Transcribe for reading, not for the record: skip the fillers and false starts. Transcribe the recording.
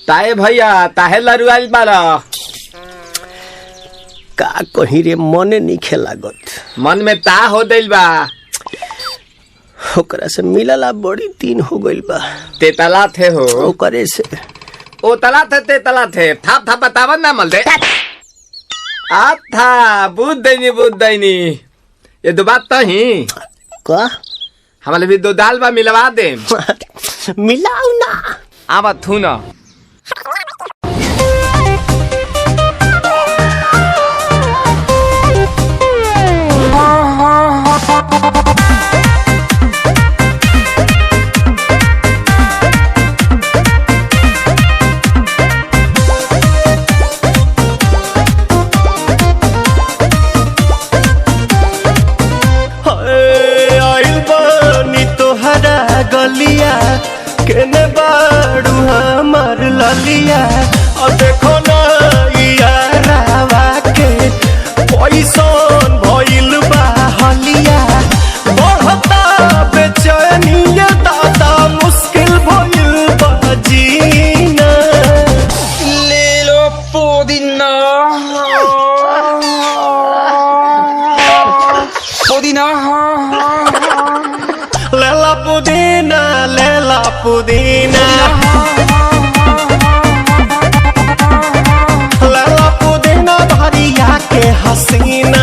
ताए भैया ताहे लरुआल बारा का कहीं रे मने नहीं लागत। मन में ता हो दिल बा ओकरा से मिलला बड़ी दिन हो गइल बा। ते तला थे हो ओकरे से ओ तला थे ते तला थे थाप थाप बतावन ना मल दे आ था बुद्ध दैनी ये दो बात तो ही का हमारे भी दो दाल बा मिलवा दे मिलाऊ ना आवा थू ना गलिया केने बाड़ू हमार ललिया और देखो ना यारावा के पैसन भइल बा हलिया बढ़ता बेचैनिया दादा मुश्किल भइल बा जीना ले लो पुदीना पुदीना लेला पुदीना लेला पुदीना भरिया के हसीना।